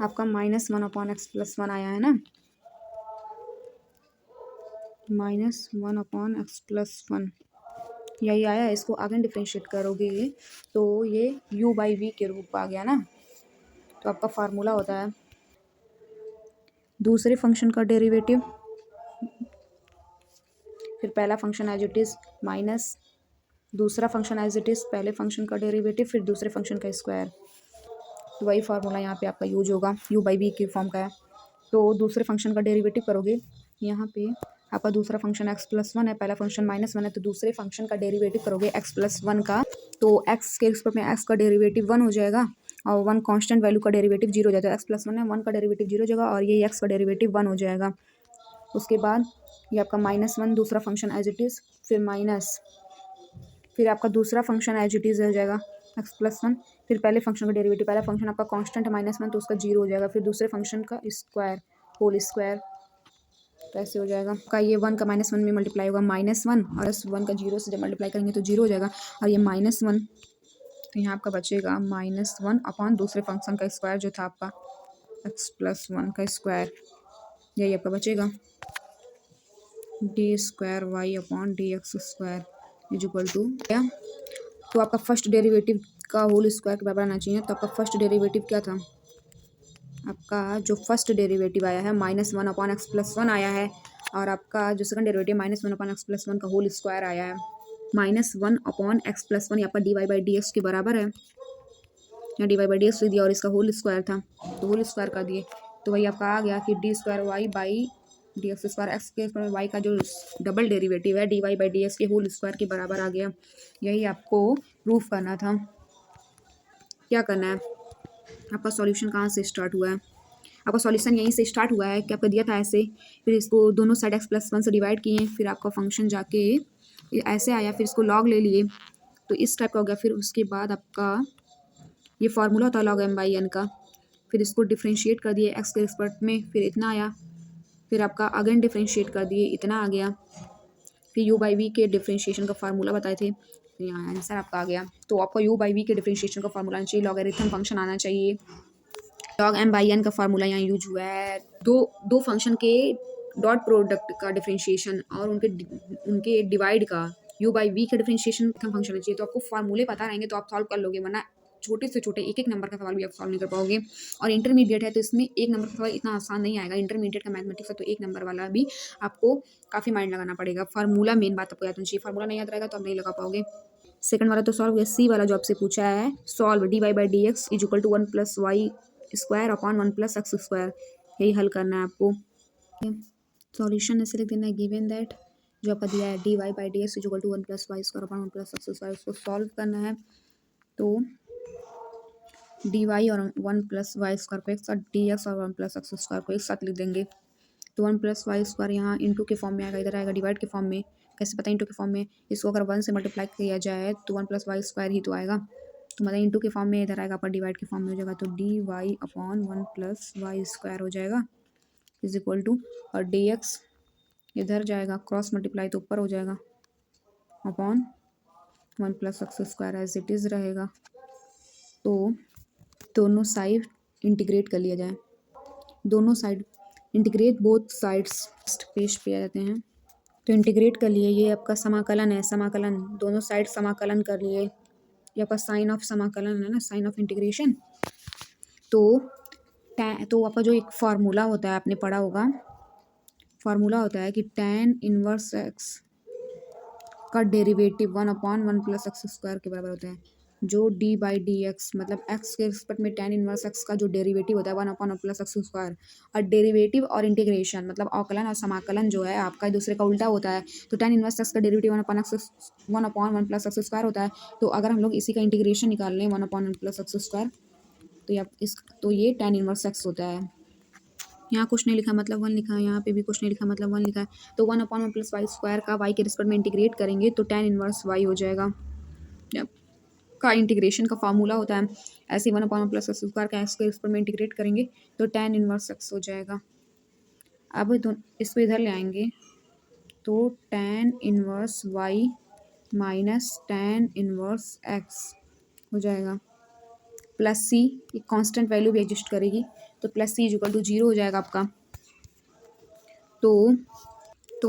आपका minus 1 upon X plus one आया है ना, minus 1 upon X plus one यही आया है। इसको अगेन डिफ्रेंशिएट करोगे तो ये u बाई वी के रूप आ गया ना। तो आपका फार्मूला होता है दूसरे फंक्शन का डेरिवेटिव, फिर पहला function as it is minus दूसरा फंक्शन एज इट इज़ पहले फंक्शन का डेरिवेटिव, फिर दूसरे फंक्शन का स्क्वायर। तो वही फार्मूला यहाँ पे आपका यूज होगा, u बाई वी के फॉर्म का है। तो दूसरे फंक्शन का डेरिवेटिव करोगे यहाँ पे आपका दूसरा फंक्शन x+1 है, पहला फंक्शन -1 है, तो दूसरे फंक्शन का डेरिवेटिव करोगे x+1 का, तो x के रिस्पेक्ट में x का डेरिवेटिव 1 हो जाएगा और 1 कांस्टेंट वैल्यू का डेरिवेटिव 0 हो जाता है। x+1 है, 1 का डेरिवेटिव 0 हो जाएगा और ये x का डेरिवेटिव 1 हो जाएगा। उसके बाद ये आपका -1 दूसरा फंक्शन एज इट इज़, फिर माइनस, फिर आपका दूसरा फंक्शन एज इट इज़ हो जाएगा x+1, फिर पहले फंक्शन का डेरिवेटिव, पहला फंक्शन आपका कांस्टेंट है -1 तो उसका 0 हो जाएगा, फिर दूसरे फंक्शन का स्क्वायर होल स्क्वायर, तो ऐसे हो जाएगा का ये 1 का -1 में मल्टीप्लाई होगा -1 और इस 1 का 0 से जब मल्टीप्लाई करेंगे तो 0 हो जाएगा और ये -1, तो यहाँ आपका बचेगा -1 अपॉन दूसरे फंक्शन का स्क्वायर जो था आपका x+1 का स्क्वायर, यही आपका बचेगा d² upon dx² is equal to क्या, तो आपका फर्स्ट डेरिवेटिव का होल स्क्वायर के बराबर आना चाहिए। तो आपका फर्स्ट डेरिवेटिव क्या था, आपका जो फर्स्ट डेरिवेटिव आया है -1 अपॉन x+1 आया है और आपका जो सेकंड डेरिवेटिव -1 अपॉन x+1 का होल स्क्वायर आया है। -1 अपॉन x+1 आपका dy/dx के बराबर है, यहाँ dy/dx दिया और इसका होल स्क्वायर था तो होल स्क्वायर कर दिए, तो वही आपका आ गया कि d²y/dx² x के स्क्वायर y का जो डबल डेरिवेटिव है dy/dx के होल स्क्वायर के बराबर आ गया। यही आपको प्रूफ करना था। क्या करना है, आपका सॉल्यूशन कहाँ से स्टार्ट हुआ है, आपका सॉल्यूशन यहीं से स्टार्ट हुआ है कि आपका दिया था ऐसे, फिर इसको दोनों साइड x+1 से डिवाइड किए, फिर आपका फंक्शन जाके ऐसे आया, फिर इसको लॉग ले लिए तो इस टाइप का हो गया। फिर उसके बाद आपका ये फार्मूला होता है log m/n का, फिर इसको डिफ्रेंशिएट कर दिए x के रिस्पेक्ट में, फिर इतना आया, फिर आपका अगेन डिफ्रेंशिएट कर दिए, इतना आ गया, फिर u/v के डिफ्रेंशिएशन का फार्मूला बताए थे, तो यहाँ आंसर आपका आ गया। तो आपका u/v के डिफ्रेंशिएशन का फार्मूला आना चाहिए, लॉगरिथम फंक्शन आना चाहिए, log m/n का फार्मूला यहाँ यूज हुआ है। दो फंक्शन के डॉट प्रोडक्ट का डिफरेंशिएशन और उनके डिवाइड का u/v का डिफरेंशिएशन फंक्शन है चाहिए, तो आपको फार्मूले पता रहेंगे तो आप सॉल्व कर लोगे, वरना छोटे से छोटे एक नंबर का सवाल भी आप सॉल्व नहीं कर पाओगे। और इंटरमीडिएट है तो इसमें एक नंबर का सवाल इतना आसान नहीं आएगा, इंटरमीडिएट का मैथमेटिक्स है तो एक नंबर वाला भी आपको काफ़ी माइंड लगाना पड़ेगा। फार्मूला मेन बात आपको याद होनी चाहिए, फार्मूला नहीं याद रहेगा तो आप नहीं लगा पाओगे। सेकंड वाला तो सॉल्व हुआ, सी वाला जो आपसे पूछा है solve dy/dx is equal to 1 + y² अपॉन 1 + x², यही हल करना है आपको। सॉल्यूशन ऐसे लिख देना है, गिवन दैट जो आपका दिया है dy/dx is equal to 1 + y² अपॉन 1 + x², उसको सॉल्व करना है। तो dy और 1 + y² को एक साथ, dx और 1 + x² को एक साथ लिख देंगे, तो 1 + y² यहाँ इंटू के फॉर्म में आएगा, इधर आएगा डिवाइड के फॉर्म में। कैसे पता इंटू के फॉर्म में, इसको अगर 1 से मल्टीप्लाई किया जाए तो 1 + y² ही तो आएगा, तो मतलब इंटू के फॉर्म में, इधर आएगा पर डिवाइड के फॉर्म में हो जाएगा, तो dy अपॉन 1 + y² हो जाएगा इज इक्वल टू, और dx इधर जाएगा क्रॉस मल्टीप्लाई तो ऊपर हो जाएगा upon 1 + x² as it is रहेगा। तो दोनों साइड इंटीग्रेट कर लिया जाए, दोनों side integrate both sides, page पे आ जाते हैं, तो इंटीग्रेट कर लिए, ये आपका समाकलन है, समाकलन दोनों साइड समाकलन कर लिए, ये आपका साइन ऑफ समाकलन है ना, साइन ऑफ इंटीग्रेशन। तो आपका जो एक फार्मूला होता है आपने पढ़ा होगा, फार्मूला होता है कि tan इनवर्स x का डेरिवेटिव 1 अपॉन 1 + x² के बराबर होता है, जो d/dx मतलब x के रिस्पेक्ट में tan इनवर्स x का जो डेरिवेटिव होता है 1 अपॉन 1 + x², और डेरिवेटिव और इंटीग्रेशन मतलब अवकलन और समाकलन जो है आपका एक दूसरे का उल्टा होता है, तो tan इनवर्स x का डेरिवेटिव 1 अपॉन 1 + x² होता है, तो अगर हम लोग इसी का इंटीग्रेशन निकाल लें 1 अपॉन 1 + x², तो ये tan इनवर्स x होता है। यहाँ कुछ नहीं लिखा मतलब 1 लिखा है, यहाँ पे भी कुछ नहीं लिखा मतलब 1 लिखा है, तो 1 अपॉन 1 + y² का y के रिस्पेक्ट में इंटीग्रेट करेंगे तो tan इनवर्स y हो जाएगा, का इंटीग्रेशन का फार्मूला होता है। ऐसे 1 अपॉन 1 + x² का x के रिस्पेक्ट में इंटीग्रेट करेंगे तो tan इनवर्स x हो जाएगा। अब इसको इधर ले आएंगे तो tan inverse y minus tan inverse x हो जाएगा, प्लस सी, एक कांस्टेंट वैल्यू भी एग्जिस्ट करेगी, तो plus C is equal to 0 हो जाएगा आपका। तो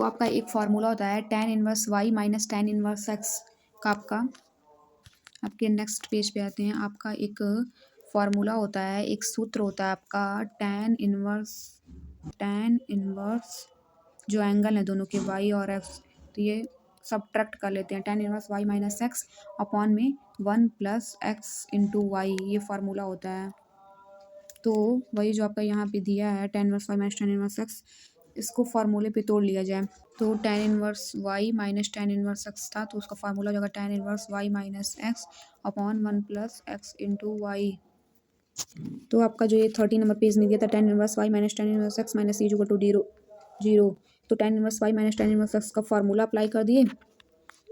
आपका एक फार्मूला होता है tan inverse y minus tan inverse x का, आपके नेक्स्ट पेज पे आते हैं, आपका एक फार्मूला होता है, एक सूत्र होता है आपका tan इनवर्स जो एंगल है दोनों के y और x, तो ये सब्ट्रैक्ट कर लेते हैं, tan inverse y minus x upon में 1 + x × y, ये फार्मूला होता है। तो वही जो आपका यहाँ पे दिया है tan inverse y minus tan inverse x, इसको फार्मूले पे तोड़ लिया जाए तो tan inverse y minus tan inverse x था, तो उसका फार्मूला हो जाएगा tan inverse y minus X upon 1 plus X into Y. तो आपका जो ये 30 नंबर पेज में दिया था tan inverse y minus tan inverse x minus is equal to zero, तो tan inverse y minus tan inverse x का formula apply कर दिए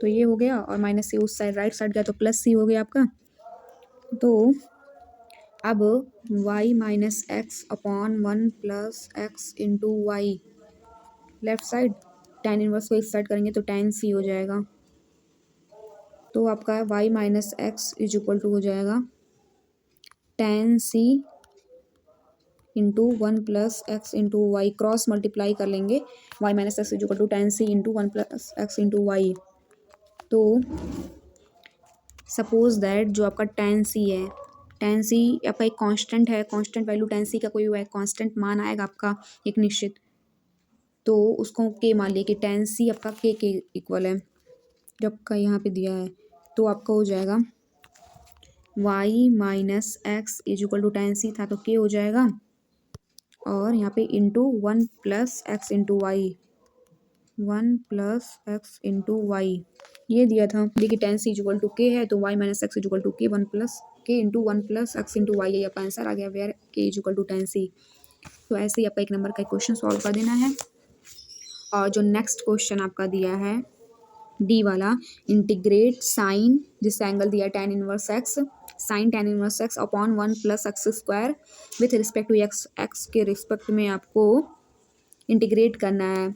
तो ये हो गया, और माइनस से उस साइड राइट साइड गया तो प्लस सी हो गया आपका। तो अब y minus X upon 1 plus X into Y, left side tan inverse को इस साइड करेंगे तो tan सी हो जाएगा। तो आपका y minus X is equal to हो जाएगा tan C into 1 plus X into Y, cross multiply कर लेंगे y minus X is equal to tan C into 1 plus X into Y. तो सपोज दैट जो आपका tan सी है, tan सी आपका एक कांस्टेंट है, कांस्टेंट वैल्यू tan सी का कोई हुआ है, कांस्टेंट मान आएगा आपका एक निश्चित, तो उसको k मान लिया कि tan सी आपका k के इक्वल है, जब का यहाँ पे दिया है तो आपका हो जाएगा y minus X is equal to tan C था तो k हो जाएगा, और यहाँ पे into 1 plus X into Y, 1 plus X into Y ये दिया था। देखिए tan सी इक्वल टू के है तो y minus X equal to K 1 plus K into 1 plus X into Y, ये आपका आंसर आ गया वेयर के इक्वल टू tan सी। तो ऐसे ही आपका एक नंबर का क्वेश्चन सॉल्व कर देना है। और जो नेक्स्ट क्वेश्चन आपका दिया है डी वाला, इंटीग्रेट साइन, जिसका एंगल दिया tan inverse X, sine tan inverse x upon 1 plus x square with respect to X, X के रिस्पेक्ट में आपको इंटीग्रेट करना है।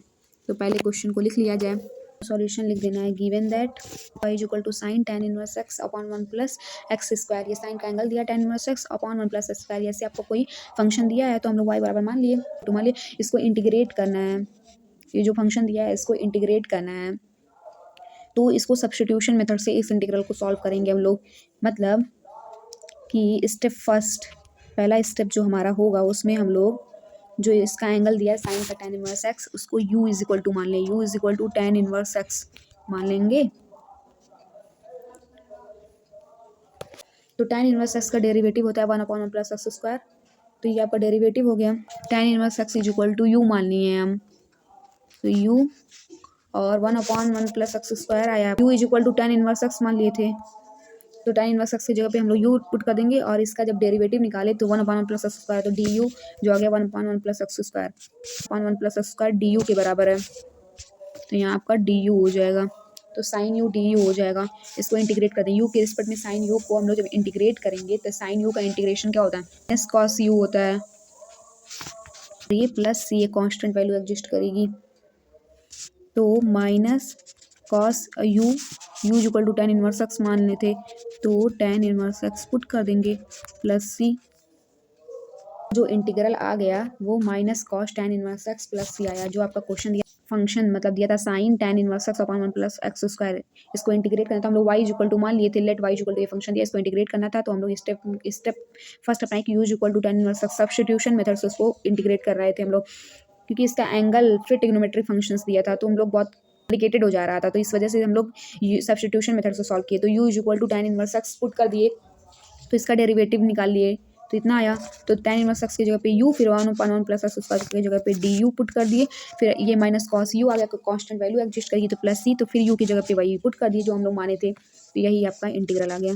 तो पहले क्वेश्चन को लिख लिया जाए, सॉल्यूशन लिख देना है। Given that y is equal to sine tan inverse x upon 1 plus x square, ये साइन का एंगल दिया tan inverse x upon 1 plus x square, ऐसे आपको कोई फंक्शन दिया है तो हम लोग y बराबर मान लिए, तो मान लिए इसको इंटीग्रेट करना है, ये जो फंक्शन दिया है इसको इंटीग्रेट करना है, तो इसको सब्स्टिट्यूशन मेथड से इस इंटीग्रल को सॉल्व करेंगे हम लोग। मतलब कि स्टेप फर्स्ट, पहला स्टेप जो हमारा होगा उसमें हम लोग जो इसका एंगल दिया है साइन का tan इनवर्स एक्स, उसको u इज इक्वल टू मान लें, u is equal to tan inverse x मान लेंगे। तो tan इनवर्स एक्स का डेरिवेटिव होता है 1 अपॉन 1 प्लस एक्स स्क्वायर, तो ये आपका डेरिवेटिव हो गया। tan inverse x is equal to u मान लिए हम, तो u और 1 अपॉन 1 प्लस एक्स स्क्वायर आया, u is equal to tan inverse x मान लिए थे, तो tan इनवर्स एक्स की जगह पे हम लोग u पुट कर देंगे, और इसका जब डेरिवेटिव निकाले तो 1 अपॉन 1 प्लस एक्स स्क्वायर, तो du जो आ गया 1 upon 1 plus x square, upon 1 plus x square du के बराबर है, तो यहाँ आपका du हो जाएगा। तो साइन u du हो जाएगा, इसको इंटीग्रेट कर दें u के रिस्पेक्ट में, साइन u को हम लोग जब इंटीग्रेट करेंगे तो साइन u का इंटीग्रेशन क्या होता है, एस कॉस u होता है, ये प्लस सी, ये कॉन्स्टेंट वैल्यू एग्जिस्ट करेगी, तो minus cos u, u equal to tan inverse x मान लेते तो tan इनवर्स एक्स पुट कर देंगे प्लस सी, जो इंटीग्रल आ गया वो minus cos tan inverse x plus C आया। जो आपका क्वेश्चन दिया फंक्शन मतलब दिया था sine tan inverse x upon 1 plus x square, इसको इंटीग्रेट करना था हम लोग, y इक्वल टू मान लिए थे, लेट y इक्वल टू ये फंक्शन दिया, इसको इंटीग्रेट करना था, तो हम लोग स्टेप फर्स्ट अपनाए कि u equal to tan inverse x, substitution method से उसको इंटीग्रेट कर रहे थे हम लोग, क्योंकि इसका एंगल फिर ट्रिग्नोमेट्रिक फंक्शंस दिया था तो हम लोग बहुत कॉम्प्लिकेटेड हो जा रहा था, तो इस वजह से हम लोग सब्स्टिट्यूशन मेथड से सॉल्व किए, तो u is equal to tan inverse x put कर दिए, तो इसका डेरिवेटिव निकाल लिए, तो इतना आया, तो tan इनवर्स एक्स की जगह पे u, फिर 1 अपॉन 1 प्लस एक्स स्क्वायर की जगह पे du पुट कर दिए, फिर ये माइनस कॉस u आ गया, कांस्टेंट वैल्यू एग्जिस्ट करिए तो प्लस c, तो फिर u की जगह पे y पुट कर दिए जो हम लोग माने थे, तो यही आपका इंटीग्रल आ गया।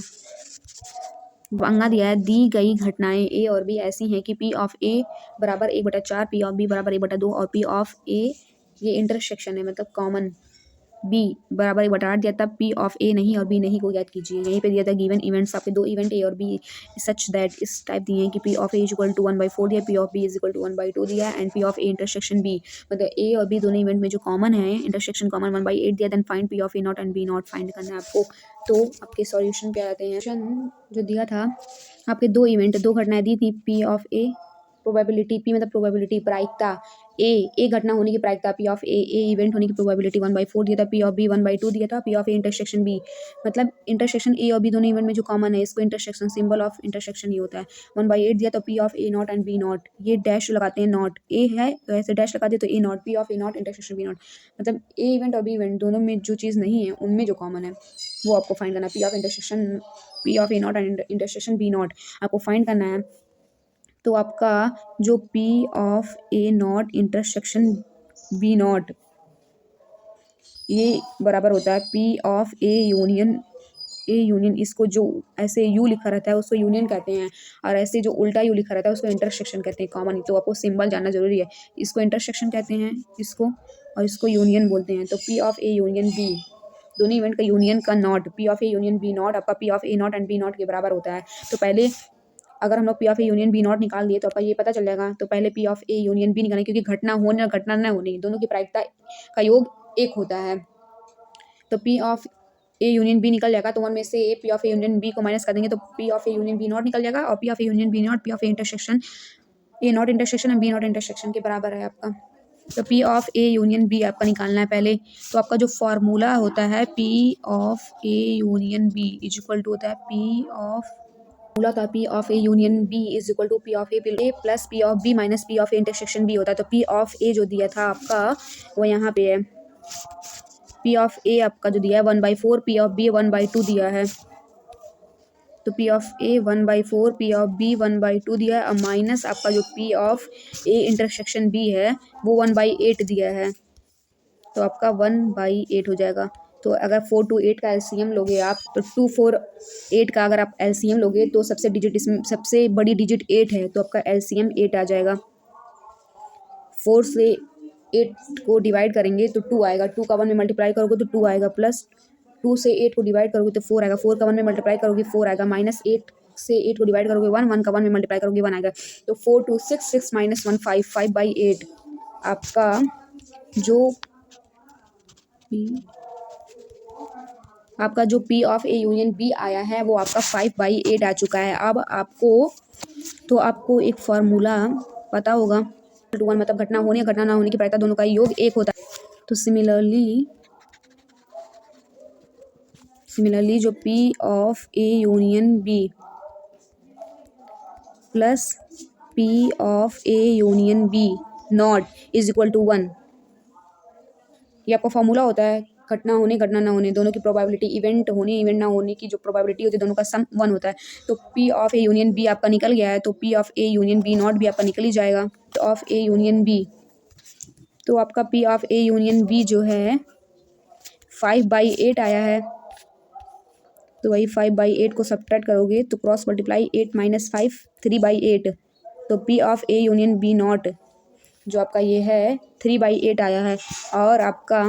पंगा दिया है, दी गई घटनाएं ए और बी ऐसी हैं कि पी ऑफ ए बराबर 1/4, पी ऑफ बी बराबर 1/2 और पी ऑफ ए ये इंटरसेक्शन है मतलब कॉमन, बी बराबर 1/8 दिया, तब पी ऑफ ए नहीं और बी नहीं को याद कीजिए। यहीं पे दिया था गिवन इवेंट्स, आपके दो इवेंट ए और बी सच दैट इस टाइप दिए हैं कि P of A is equal to 1/4 दिया, P of B is equal to 1/2 दिया, and P of A intersection B, मतलब ए और बी दोनों इवेंट में जो कॉमन है इंटरसेक्शन कॉमन 1/8 दिया, then find P of A not and B not find करना है आपको। तो आपके सॉल्यूशन पे आते हैं, जो दिया था आपके दो इवेंट, दो घटनाएं दी थी, P of A probability, P मतलब प्रोबेबिलिटी प्रायिकता, ए घटना होने की प्रायिकता, पी ऑफ ए इवेंट होने की प्रोबेबिलिटी 1/4 दिया था, पी ऑफ बी 1/2 दिया था, P of A intersection B मतलब इंटरसेक्शन ए और बी दोनों इवेंट में जो कॉमन है इसको इंटरसेक्शन, सिंबल ऑफ इंटरसेक्शन ही होता है, 1/8 दिया तो P of A not and B not, ये डैश लगाते हैं, नॉट ए है तो ऐसे डैश लगा दे तो A not, P of A not intersection B not, मतलब ए इवेंट और बी इवेंट दोनों में जो चीज़ नहीं है उनमें जो कॉमन है वो आपको फाइंड करना है, P of intersection, P of A not and intersection B not आपको फाइंड करना है। तो आपका जो P of A not intersection B not, ये बराबर होता है पी ऑफ ए यूनियन, इसको जो ऐसे यू लिखा रहता है उसको यूनियन कहते हैं, और ऐसे जो उल्टा यू लिखा रहता है उसको इंटरसेक्शन कहते हैं कॉमन। तो आपको सिंबल जानना जरूरी है, इसको इंटरसेक्शन कहते हैं इसको, और इसको यूनियन बोलते हैं। तो P of A union B, दोनों इवेंट का यूनियन का not, P of A union B not आपका P of A not and B not के बराबर होता है। तो पहले अगर हम लोग P of A union B not निकाल दिए तो आपका ये पता चल जाएगा। तो पहले P of A union B निकालें, क्योंकि घटना होने और घटना न होने दोनों की प्रायिकता का योग एक होता है। तो P of A union B निकल जाएगा, तो वन में से A P of A union B को माइनस कर देंगे तो P of A union B not निकल जाएगा, और P of A union B not P of A intersection A not intersection और बी नॉट इंटरसेक्शन के बराबर है आपका। तो P of A union B आपका निकालना है पहले। तो आपका जो फॉर्मूला होता है P of A union B is equal to होता है पी ऑफ, फॉर्मूला था P of A union B is equal to P of A plus P of B minus P of A intersection B होता है। तो P of ए जो दिया था आपका वो यहाँ पे है, पी ऑफ ए आपका जो दिया है 1/4, पी ऑफ बी 1/2 दिया है। तो P of A 1/4, P of B 1/2 दिया है, और माइनस आपका जो P of A intersection B है वो 1/8 दिया है। तो आपका 1/8 हो जाएगा। तो अगर 4 to 8 का एलसीएम लोगे आप, तो 2 4 8 का अगर आप एलसीएम लोगे तो सबसे डिजिट इसमें सबसे बड़ी डिजिट 8 है, तो आपका एलसीएम 8 आ जाएगा। 4 से 8 को डिवाइड करेंगे तो 2 आएगा, 2 का 1 में मल्टीप्लाई करोगे तो 2 आएगा, प्लस 2 से 8 को डिवाइड करोगे तो 4 आएगा, 4 का 1 में मल्टीप्लाई करोगे 4 आएगा, माइनस 8 से 8 को डिवाइड करोगे 1, 1 का 1 में मल्टीप्लाई करोगे 1 आएगा। तो 4 2 6 6 माइनस 1 5, 5/8 आपका जो P of A union B आया है वो आपका 5/8 आ चुका है। अब आपको एक फॉर्मूला पता होगा, 1 मतलब घटना होने या घटना ना होने की प्रायिकता दोनों का योग एक होता है। तो सिमिलरली जो P of A union B plus P of A union B not is equal to 1, ये आपका फॉर्मूला होता है घटना होने घटना ना होने दोनों की प्रोबेबिलिटी, इवेंट होने इवेंट ना होने की जो प्रोबेबिलिटी होती है दोनों का सम 1 होता है। तो P of A union B आपका निकल गया है, तो P of A union B not भी आपका निकल ही जाएगा। ऑफ ए यूनियन बी, तो आपका P of A union B जो है 5/8 आया है, तो वही 5/8 को सब्ट्रैक्ट करोगे तो क्रॉस मल्टीप्लाई 8 माइनस 5 3/8, तो P of A union B not जो आपका ये है 3/8 आया है। और आपका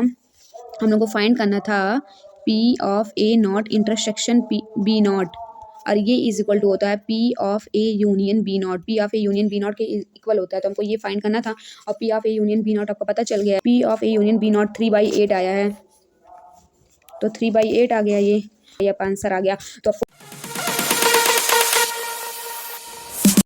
हम लोग को फाइंड करना था P of A not intersection B not, और ये इज इक्वल टू होता है P of A union B not, P of A union B not के इक्वल होता है। तो हमको ये फाइंड करना था, और P of A union B not आपको पता चल गया है, P of A union B not 3/8 आया है, तो 3/8 आ गया, ये आप आंसर आ गया। तो